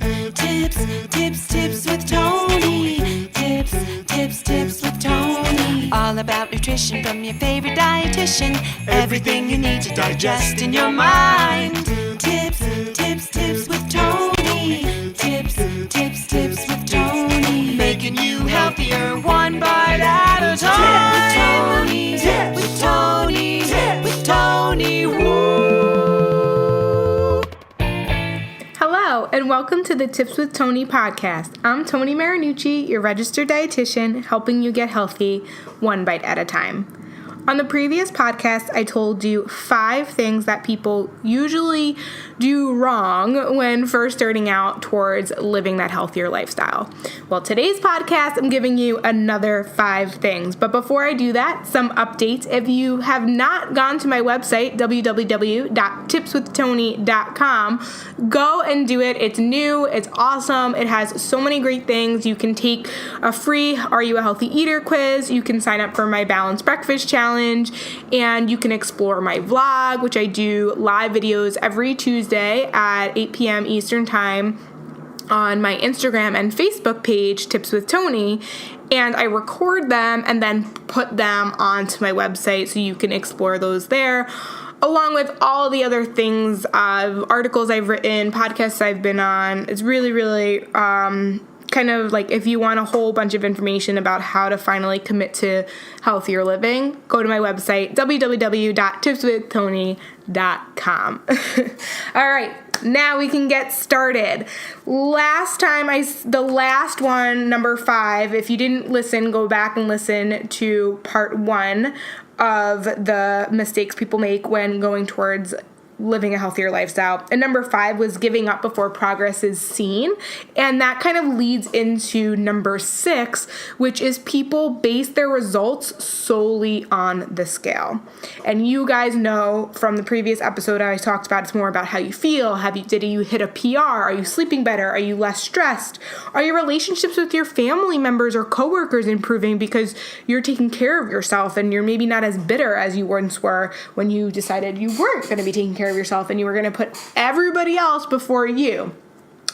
Tips with Tony. Tips with Tony. All about nutrition from your favorite dietitian. Everything you need to digest in your mind. Tips with Tony. Tips with Tony. Making you healthier one bite at a time. With Tony. Woo! Hello, and welcome to the Tips with Tony podcast. I'm Tony Marinucci, your registered dietitian, helping you get healthy one bite at a time. On the previous podcast, I told you 5 things that people usually do wrong when first starting out towards living that healthier lifestyle. Well, today's podcast, I'm giving you another 5 things. But before I do that, some updates. If you have not gone to my website, www.tipswithtony.com, go and do it. It's new. It's awesome. It has so many great things. You can take a free Are You a Healthy Eater quiz. You can sign up for my Balanced Breakfast Challenge. And you can explore my vlog, which I do live videos every Tuesday at 8 p.m. Eastern Time on my Instagram and Facebook page, Tips with Tony. And I record them and then put them onto my website so you can explore those there, along with all the other things, articles I've written, podcasts I've been on. It's really, kind of like if you want a whole bunch of information about how to finally commit to healthier living, go to my website, www.tipswithtony.com. All right, now we can get started. Last time, the last one, number 5, if you didn't listen, go back and listen to part 1 of the mistakes people make when going towards living a healthier lifestyle. And number 5 was giving up before progress is seen. And that kind of leads into number 6, which is people base their results solely on the scale. And you guys know from the previous episode I talked about, it's more about how you feel. Did you hit a PR? Are you sleeping better? Are you less stressed? Are your relationships with your family members or coworkers improving because you're taking care of yourself and you're maybe not as bitter as you once were when you decided you weren't going to be taking care of yourself and you were going to put everybody else before you?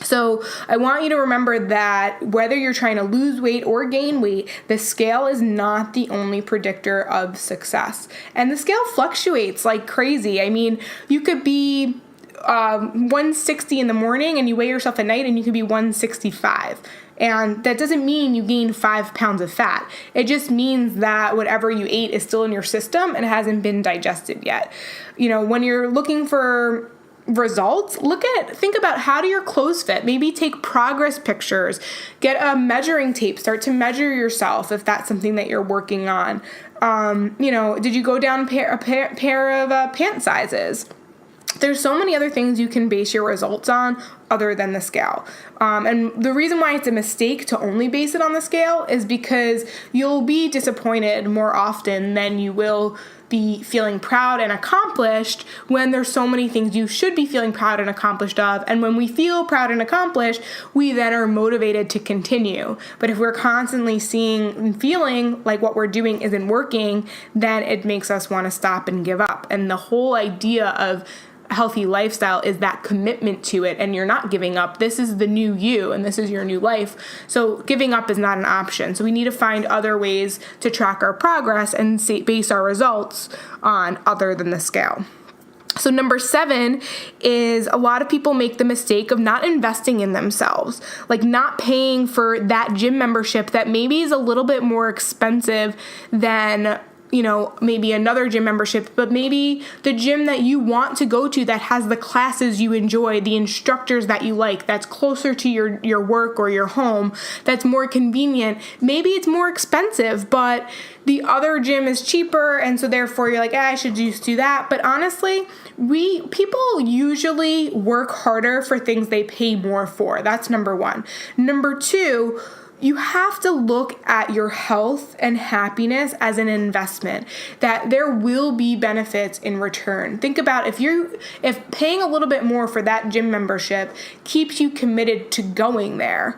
So I want you to remember that whether you're trying to lose weight or gain weight, the scale is not the only predictor of success. And the scale fluctuates like crazy. I mean, you could be 160 in the morning and you weigh yourself at night and you could be 165. And that doesn't mean you gain 5 pounds of fat. It just means that whatever you ate is still in your system and it hasn't been digested yet. You know, when you're looking for results, think about how do your clothes fit. Maybe take progress pictures, get a measuring tape, start to measure yourself if that's something that you're working on. Did you go down a pair of pant sizes? There's so many other things you can base your results on other than the scale. And the reason why it's a mistake to only base it on the scale is because you'll be disappointed more often than you will be feeling proud and accomplished when there's so many things you should be feeling proud and accomplished of. And when we feel proud and accomplished, we then are motivated to continue. But if we're constantly seeing and feeling like what we're doing isn't working, then it makes us want to stop and give up. And the whole idea of healthy lifestyle is that commitment to it, and you're not giving up. This is the new you and this is your new life. So giving up is not an option. So we need to find other ways to track our progress and base our results on other than the scale. So number 7 is a lot of people make the mistake of not investing in themselves, like not paying for that gym membership that maybe is a little bit more expensive than maybe another gym membership, but maybe the gym that you want to go to that has the classes you enjoy, the instructors that you like, that's closer to your work or your home, that's more convenient. Maybe it's more expensive, but the other gym is cheaper, and so therefore you're like, I should just do that. But honestly, people usually work harder for things they pay more for. That's number 1. Number 2, you have to look at your health and happiness as an investment, that there will be benefits in return. Think about if paying a little bit more for that gym membership keeps you committed to going there,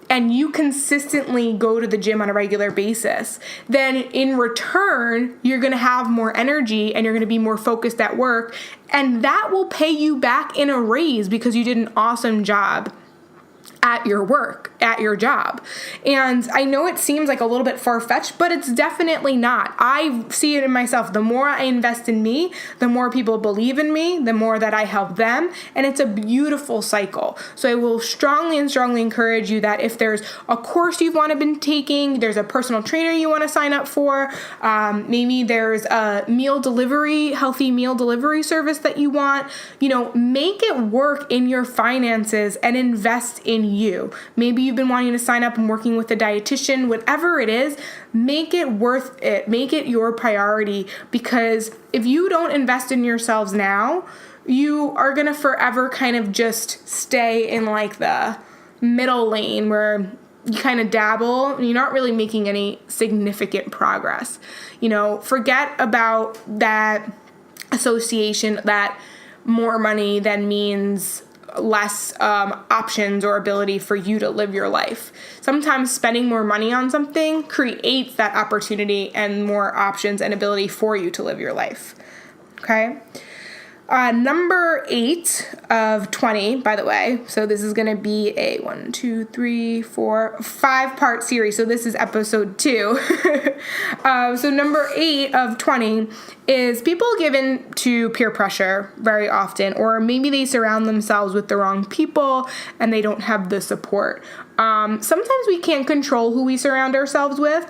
and you consistently go to the gym on a regular basis, then in return, you're going to have more energy and you're going to be more focused at work, and that will pay you back in a raise because you did an awesome job. at your work, at your job. And I know it seems like a little bit far-fetched, but it's definitely not. I see it in myself. The more I invest in me, the more people believe in me, the more that I help them. And it's a beautiful cycle. So I will strongly encourage you that if there's a course you've want to been taking, there's a personal trainer you want to sign up for, maybe there's a healthy meal delivery service that you want, make it work in your finances and invest in you. Maybe you've been wanting to sign up and working with a dietitian, whatever it is, make it worth it. Make it your priority, because if you don't invest in yourselves now, you are going to forever kind of just stay in like the middle lane where you kind of dabble and you're not really making any significant progress. Forget about that association that more money then means less options or ability for you to live your life. Sometimes spending more money on something creates that opportunity and more options and ability for you to live your life. Okay? Number 8 of 20, by the way. So this is going to be a 5-part series. So this is episode 2. So number 8 of 20 is people given to peer pressure very often, or maybe they surround themselves with the wrong people and they don't have the support. Sometimes we can't control who we surround ourselves with.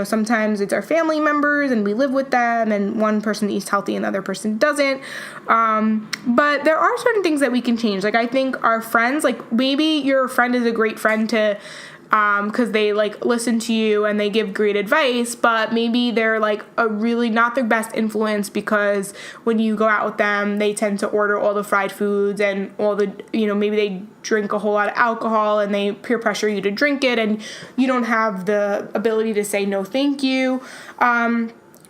Sometimes it's our family members and we live with them and one person eats healthy and the other person doesn't. But there are certain things that we can change. Like I think our friends, like maybe your friend is a great friend to because they like listen to you and they give great advice, but maybe they're like a really not their best influence, because when you go out with them, they tend to order all the fried foods and all the, maybe they drink a whole lot of alcohol and they peer pressure you to drink it, and you don't have the ability to say no thank you.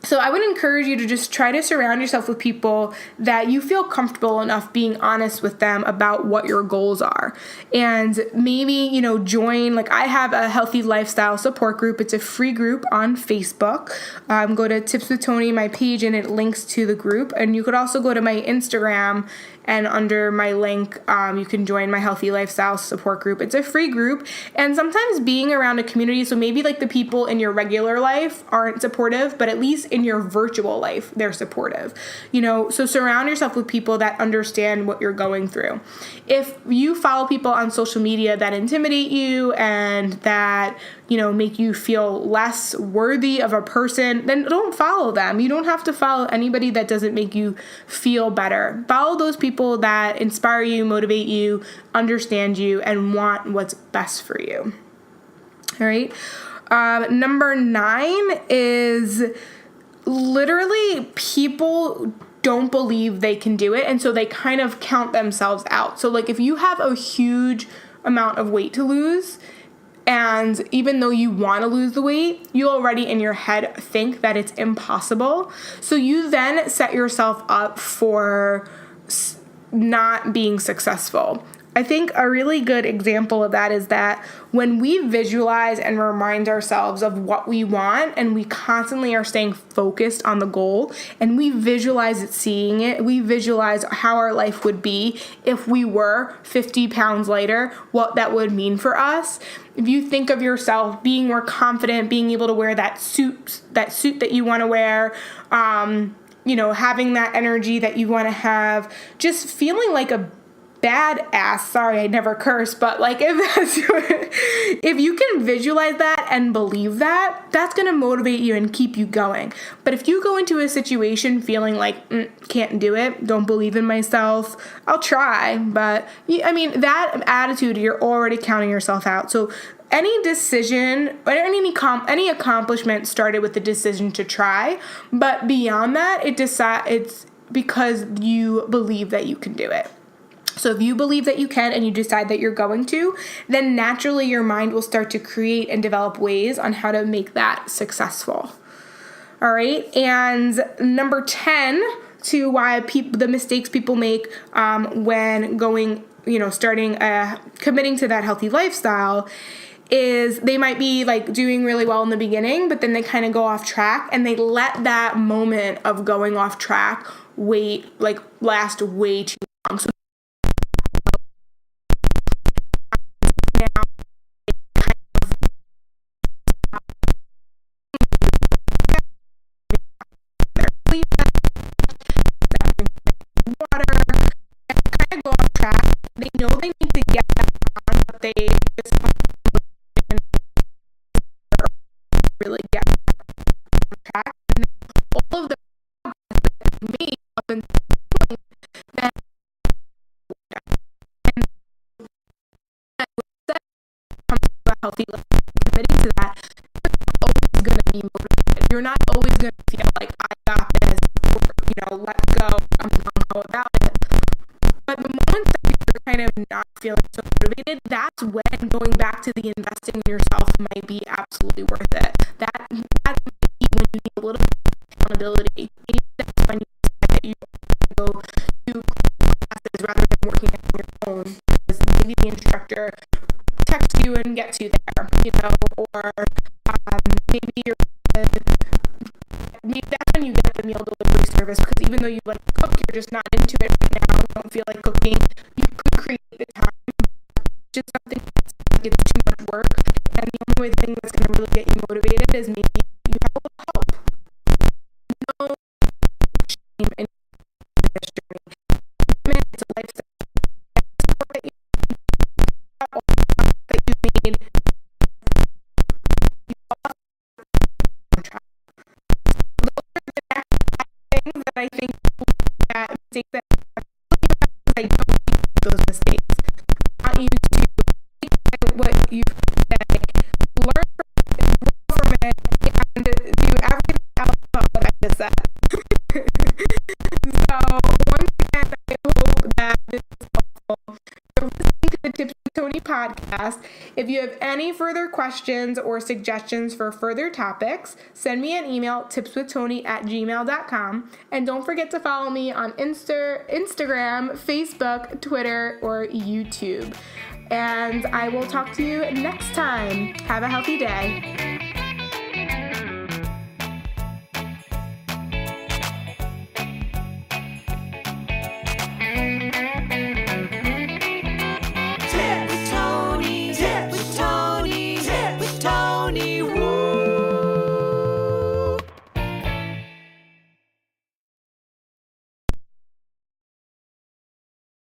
So I would encourage you to just try to surround yourself with people that you feel comfortable enough being honest with them about what your goals are. And maybe, join, like I have a healthy lifestyle support group. It's a free group on Facebook. Go to Tips with Tony, my page, and it links to the group. And you could also go to my Instagram, and under my link, you can join my healthy lifestyle support group. It's a free group. And sometimes being around a community, so maybe like the people in your regular life aren't supportive, but at least in your virtual life, they're supportive. So surround yourself with people that understand what you're going through. If you follow people on social media that intimidate you and that, make you feel less worthy of a person, then don't follow them. You don't have to follow anybody that doesn't make you feel better. Follow those people that inspire you, motivate you, understand you, and want what's best for you. All right. Number 9 is literally people don't believe they can do it, and so they kind of count themselves out. So like if you have a huge amount of weight to lose, and even though you want to lose the weight, you already in your head think that it's impossible. So you then set yourself up for not being successful. I think a really good example of that is that when we visualize and remind ourselves of what we want, and we constantly are staying focused on the goal, and we visualize it, seeing it, we visualize how our life would be if we were 50 pounds lighter, what that would mean for us. If you think of yourself being more confident, being able to wear that suit that you want to wear, having that energy that you want to have, just feeling like a badass. Sorry, I never curse, but like if you can visualize that and believe that, that's going to motivate you and keep you going. But if you go into a situation feeling like, can't do it, don't believe in myself, I'll try, but that attitude, you're already counting yourself out. So any decision or any accomplishment started with the decision to try, but beyond that, it's because you believe that you can do it. So if you believe that you can and you decide that you're going to, then naturally your mind will start to create and develop ways on how to make that successful. All right. And number 10, to why the mistakes people make when going, committing to that healthy lifestyle, is they might be like doing really well in the beginning, but then they kind of go off track, and they let that moment of going off track last way too long. So they know they need to get that on, but they just really get on track. And then all of the progress that they made up until this point, then a healthy life, committing to that, you're not always going to be motivated. You're not always going to feel like I got this, or, let's go, I'm gung-ho about it. But the moment that you're kind of not feeling so motivated, that's when going back to the investing in yourself might be absolutely worth it. That's when you need a little bit of accountability. Maybe that's when you decide that you go to classes rather than working on your own, because maybe the instructor text you and gets you there, or maybe maybe that's when you get the meal delivery service, because even though you like to cook, you're just not into it right now, you don't feel like cooking, you could create the time, just something that's like it's too much work, and the only thing that's going to really get you motivated is maybe you have a little help. No shame in this journey. It's a lifestyle. That you made, things that I think that mistakes that I don't make those mistakes. I want you to take what you say, learn from it, and do everything else but what I just said. So once again, I hope that this is helpful. You're listening to the Tips with Tony podcast. If you have any further questions or suggestions for further topics, send me an email, tipswithtony@gmail.com. And don't forget to follow me on Instagram, Facebook, Twitter, or YouTube. And I will talk to you next time. Have a healthy day.